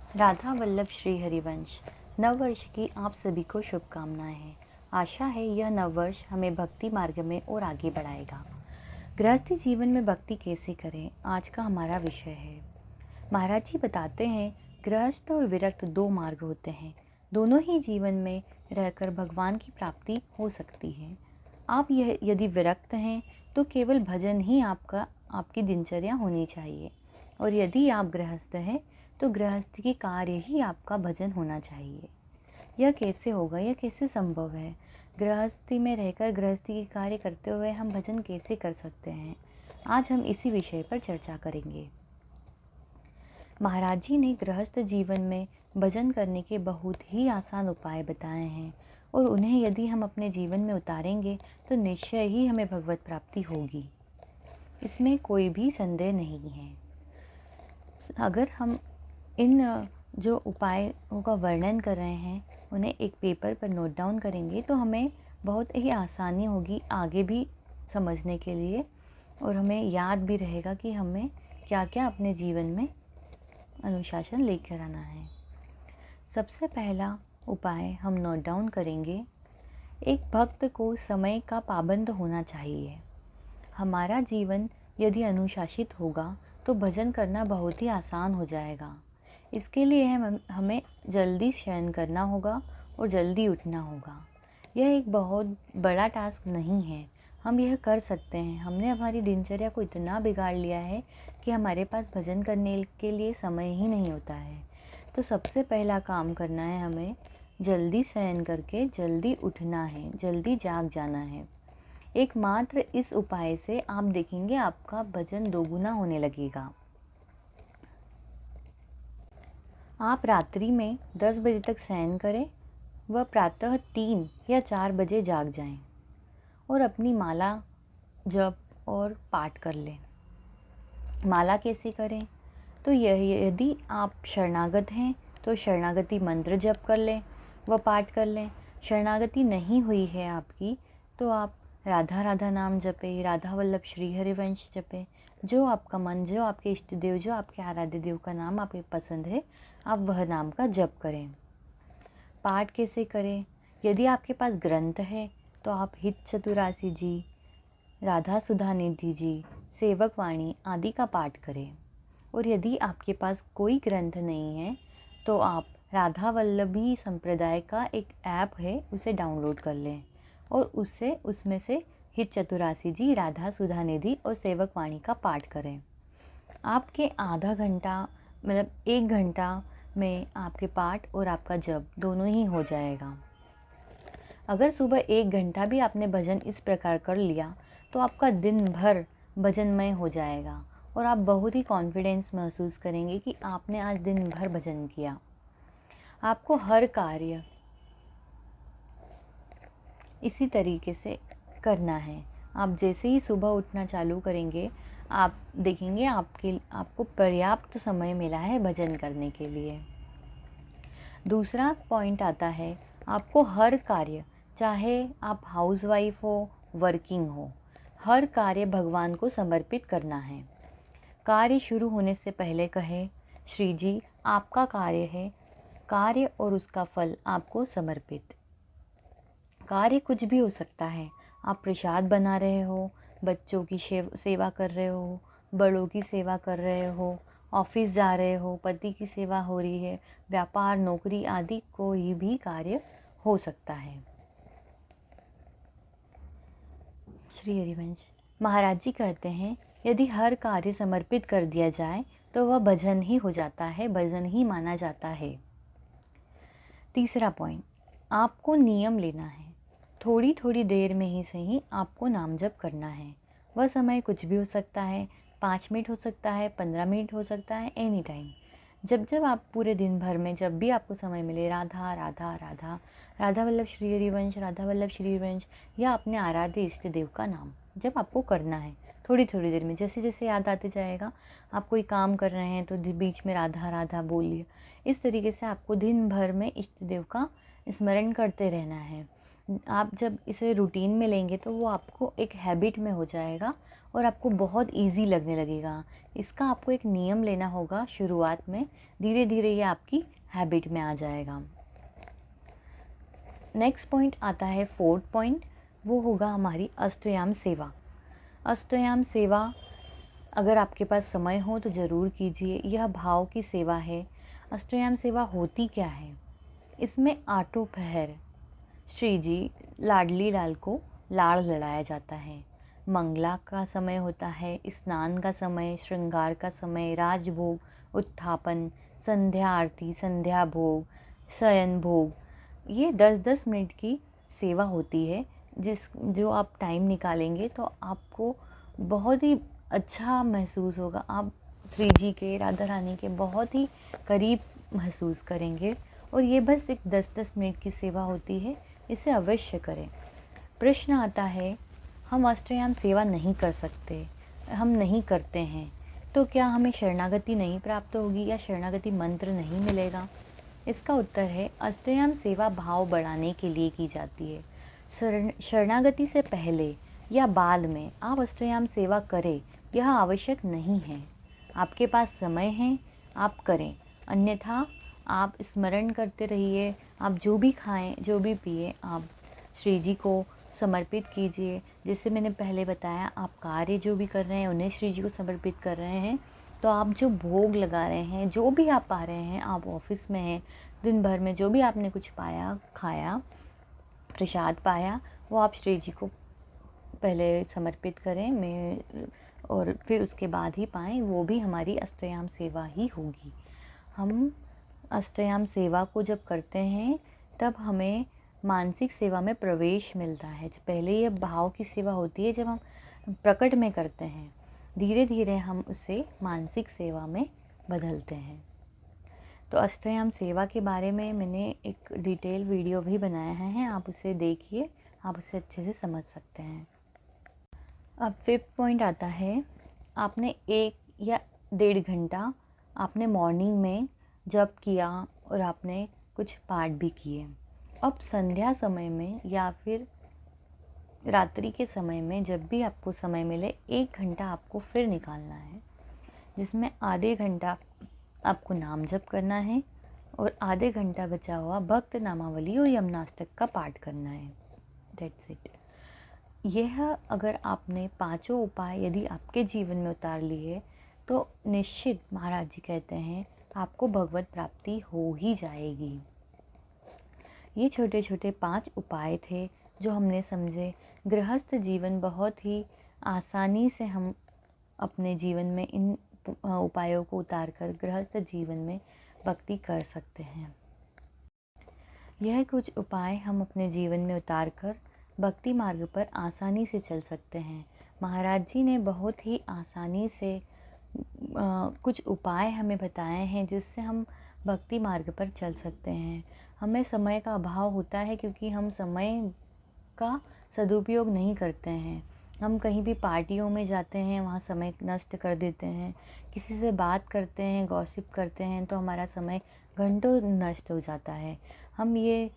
राधा वल्लभ श्री हरिवंश नववर्ष की आप सभी को शुभकामनाएं हैं। आशा है यह नववर्ष हमें भक्ति मार्ग में और आगे बढ़ाएगा। गृहस्थी जीवन में भक्ति कैसे करें, आज का हमारा विषय है। महाराज जी बताते हैं, गृहस्थ और विरक्त दो मार्ग होते हैं। दोनों ही जीवन में रहकर भगवान की प्राप्ति हो सकती है। आप यह यदि विरक्त हैं तो केवल भजन ही आपकी दिनचर्या होनी चाहिए, और यदि आप गृहस्थ हैं तो गृहस्थी के कार्य ही आपका भजन होना चाहिए। यह कैसे होगा, यह कैसे संभव है? गृहस्थी में रहकर गृहस्थी के कार्य करते हुए हम भजन कैसे कर सकते हैं? आज हम इसी विषय पर चर्चा करेंगे। महाराज जी ने गृहस्थ जीवन में भजन करने के बहुत ही आसान उपाय बताए हैं, और उन्हें यदि हम अपने जीवन में उतारेंगे तो निश्चय ही हमें भगवत प्राप्ति होगी। इसमें कोई भी संदेह नहीं है। अगर हम इन जो उपायों का वर्णन कर रहे हैं उन्हें एक पेपर पर नोट डाउन करेंगे तो हमें बहुत ही आसानी होगी आगे भी समझने के लिए, और हमें याद भी रहेगा कि हमें क्या क्या अपने जीवन में अनुशासन लेकर आना है। सबसे पहला उपाय हम नोट डाउन करेंगे। एक भक्त को समय का पाबंद होना चाहिए। हमारा जीवन यदि अनुशासित होगा तो भजन करना बहुत ही आसान हो जाएगा। इसके लिए हमें जल्दी शयन करना होगा और जल्दी उठना होगा। यह एक बहुत बड़ा टास्क नहीं है, हम यह कर सकते हैं। हमने हमारी दिनचर्या को इतना बिगाड़ लिया है कि हमारे पास भजन करने के लिए समय ही नहीं होता है। तो सबसे पहला काम करना है, हमें जल्दी शयन करके जल्दी उठना है, जल्दी जाग जाना है। एकमात्र इस उपाय से आप देखेंगे आपका भजन दोगुना होने लगेगा। आप रात्रि में 10 बजे तक शयन करें व प्रातः 3 या 4 बजे जाग जाएं, और अपनी माला जप और पाठ कर लें। माला कैसे करें? तो यदि आप शरणागत हैं तो शरणागति मंत्र जप कर लें व पाठ कर लें। शरणागति नहीं हुई है आपकी तो आप राधा राधा नाम जपे, राधा वल्लभ श्री हरिवंश जपे। जो आपका मन, जो आपके इष्ट देव, जो आपके आराध्य देव का नाम आपको पसंद है, आप वह नाम का जप करें। पाठ कैसे करें? यदि आपके पास ग्रंथ है तो आप हित चतुरासी जी, राधा सुधा निधि जी, सेवक वाणी आदि का पाठ करें। और यदि आपके पास कोई ग्रंथ नहीं है तो आप राधा वल्लभी संप्रदाय का एक ऐप है, उसे डाउनलोड कर लें और उसमें से हित चतुरासी जी, राधा सुधा निधि और सेवक वाणी का पाठ करें। आपके आधा घंटा मतलब 1 घंटा में आपके पाठ और आपका जप दोनों ही हो जाएगा। अगर सुबह 1 घंटा भी आपने भजन इस प्रकार कर लिया तो आपका दिन भर भजनमय हो जाएगा, और आप बहुत ही कॉन्फिडेंस महसूस करेंगे कि आपने आज दिन भर भजन किया। आपको हर कार्य इसी तरीके से करना है। आप जैसे ही सुबह उठना चालू करेंगे, आप देखेंगे आपको पर्याप्त समय मिला है भजन करने के लिए। दूसरा पॉइंट आता है, आपको हर कार्य, चाहे आप हाउसवाइफ हो, वर्किंग हो, हर कार्य भगवान को समर्पित करना है। कार्य शुरू होने से पहले कहें, श्री जी आपका कार्य है, कार्य और उसका फल आपको समर्पित। कार्य कुछ भी हो सकता है। आप प्रसाद बना रहे हो, बच्चों की सेवा कर रहे हो, बड़ों की सेवा कर रहे हो, ऑफिस जा रहे हो, पति की सेवा हो रही है, व्यापार, नौकरी आदि कोई भी कार्य हो सकता है। श्री हरिवंश महाराज जी कहते हैं, यदि हर कार्य समर्पित कर दिया जाए तो वह भजन ही हो जाता है, भजन ही माना जाता है। तीसरा पॉइंट, आपको नियम लेना है। थोड़ी थोड़ी देर में ही सही आपको नाम जप करना है। वह समय कुछ भी हो सकता है, 5 मिनट हो सकता है, 15 मिनट हो सकता है, एनी टाइम। जब आप पूरे दिन भर में जब भी आपको समय मिले, राधा राधा राधा, राधा वल्लभ श्री हरिवंश, राधा वल्लभ श्री हरिवंश, या अपने आराध्य इष्ट देव का नाम जब आपको करना है, थोड़ी थोड़ी देर में जैसे जैसे याद आते जाएगा। आप कोई काम कर रहे हैं तो बीच में राधा राधा बोलिए। इस तरीके से आपको दिन भर में इष्ट देव का स्मरण करते रहना है। आप जब इसे रूटीन में लेंगे तो वो आपको एक हैबिट में हो जाएगा और आपको बहुत इजी लगने लगेगा। इसका आपको एक नियम लेना होगा शुरुआत में, धीरे धीरे ये आपकी हैबिट में आ जाएगा। नेक्स्ट पॉइंट आता है 4th पॉइंट, वो होगा हमारी अष्टयाम सेवा। अष्टयाम सेवा अगर आपके पास समय हो तो ज़रूर कीजिए, यह भाव की सेवा है। अष्टयाम सेवा होती क्या है? इसमें आठों पहर श्री जी लाडली लाल को लाड़ लड़ाया जाता है। मंगला का समय होता है, स्नान का समय, श्रृंगार का समय, राजभोग, उत्थापन, संध्या आरती, संध्या भोग, शयन भोग, ये 10-10 मिनट की सेवा होती है जो आप टाइम निकालेंगे तो आपको बहुत ही अच्छा महसूस होगा। आप श्री जी के, राधा रानी के बहुत ही करीब महसूस करेंगे। और ये बस एक 10-10 मिनट की सेवा होती है, इसे अवश्य करें। प्रश्न आता है, हम अष्टयाम सेवा नहीं कर सकते, हम नहीं करते हैं, तो क्या हमें शरणागति नहीं प्राप्त होगी या शरणागति मंत्र नहीं मिलेगा? इसका उत्तर है, अष्टयाम सेवा भाव बढ़ाने के लिए की जाती है। शरणागति से पहले या बाद में आप अष्टयाम सेवा करें, यह आवश्यक नहीं है। आपके पास समय है, आप करें, अन्यथा आप स्मरण करते रहिए। आप जो भी खाएं, जो भी पिए, आप श्री जी को समर्पित कीजिए। जैसे मैंने पहले बताया, आप कार्य जो भी कर रहे हैं उन्हें श्री जी को समर्पित कर रहे हैं। तो आप जो भोग लगा रहे हैं, जो भी आप पा रहे हैं, आप ऑफिस में हैं, दिन भर में जो भी आपने कुछ पाया, खाया, प्रसाद पाया, वो आप श्री जी को पहले समर्पित करें और फिर उसके बाद ही पाएँ, वो भी हमारी अष्टयाम सेवा ही होगी। हम अष्टयाम सेवा को जब करते हैं तब हमें मानसिक सेवा में प्रवेश मिलता है। पहले ये भाव की सेवा होती है जब हम प्रकट में करते हैं, धीरे धीरे हम उसे मानसिक सेवा में बदलते हैं। तो अष्टयाम सेवा के बारे में मैंने एक डिटेल वीडियो भी बनाया है, आप उसे देखिए, आप उसे अच्छे से समझ सकते हैं। अब 5th पॉइंट आता है, आपने 1 या 1.5 घंटा आपने मॉर्निंग में जप किया और आपने कुछ पाठ भी किए। अब संध्या समय में या फिर रात्रि के समय में जब भी आपको समय मिले, 1 घंटा आपको फिर निकालना है, जिसमें आधे घंटा आपको नाम जप करना है और आधे घंटा बचा हुआ भक्त नामावली और यमनाष्टक का पाठ करना है। That's it. यह अगर आपने 5 उपाय यदि आपके जीवन में उतार लिए तो निश्चित महाराज जी कहते हैं आपको भगवत प्राप्ति हो ही जाएगी। ये छोटे छोटे 5 उपाय थे जो हमने समझे। गृहस्थ जीवन बहुत ही आसानी से हम अपने जीवन में इन उपायों को उतारकर गृहस्थ जीवन में भक्ति कर सकते हैं। यह कुछ उपाय हम अपने जीवन में उतारकर भक्ति मार्ग पर आसानी से चल सकते हैं। महाराज जी ने बहुत ही आसानी से कुछ उपाय हमें बताए हैं जिससे हम भक्ति मार्ग पर चल सकते हैं। हमें समय का अभाव होता है क्योंकि हम समय का सदुपयोग नहीं करते हैं। हम कहीं भी पार्टियों में जाते हैं, वहाँ समय नष्ट कर देते हैं, किसी से बात करते हैं, गॉसिप करते हैं, तो हमारा समय घंटों नष्ट हो जाता है। हम ये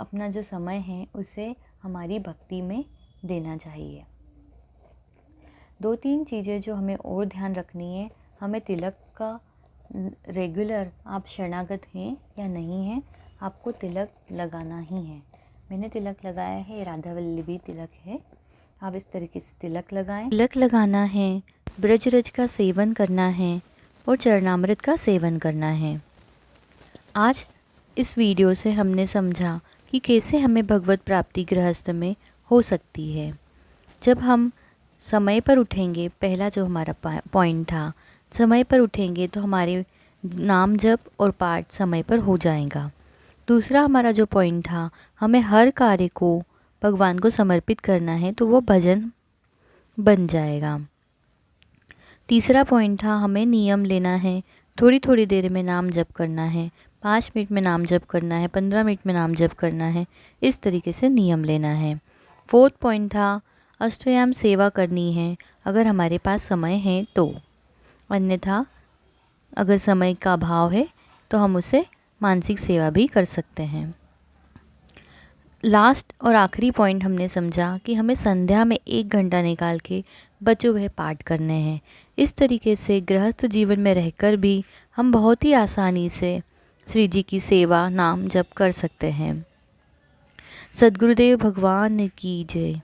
अपना जो समय है उसे हमारी भक्ति में देना चाहिए। 2-3 चीज़ें जो हमें और ध्यान रखनी है, हमें तिलक का रेगुलर, आप शरणागत हैं या नहीं हैं, आपको तिलक लगाना ही है। मैंने तिलक लगाया है, राधा वल्लभी तिलक है, आप इस तरीके से तिलक लगाएं। तिलक लगाना है, ब्रजरज का सेवन करना है और चरणामृत का सेवन करना है। आज इस वीडियो से हमने समझा कि कैसे हमें भगवत प्राप्ति गृहस्थ में हो सकती है। जब हम समय पर उठेंगे, पहला जो हमारा पॉइंट था, समय पर उठेंगे तो हमारे नाम जप और पाठ समय पर हो जाएगा। दूसरा हमारा जो पॉइंट था, हमें हर कार्य को भगवान को समर्पित करना है तो वो भजन बन जाएगा। तीसरा पॉइंट था, हमें नियम लेना है, थोड़ी थोड़ी देर में नाम जप करना है, 5 मिनट में नाम जप करना है, 15 मिनट में नाम जप करना है, इस तरीके से नियम लेना है। 4th पॉइंट था, अष्टयाम सेवा करनी है अगर हमारे पास समय है तो, अन्यथा अगर समय का अभाव है तो हम उसे मानसिक सेवा भी कर सकते हैं। लास्ट और आखिरी पॉइंट हमने समझा कि हमें संध्या में 1 घंटा निकाल के बचे हुए पाठ करने हैं। इस तरीके से गृहस्थ जीवन में रहकर भी हम बहुत ही आसानी से श्री जी की सेवा नाम जप कर सकते हैं। सद्गुरुदेव भगवान की जय।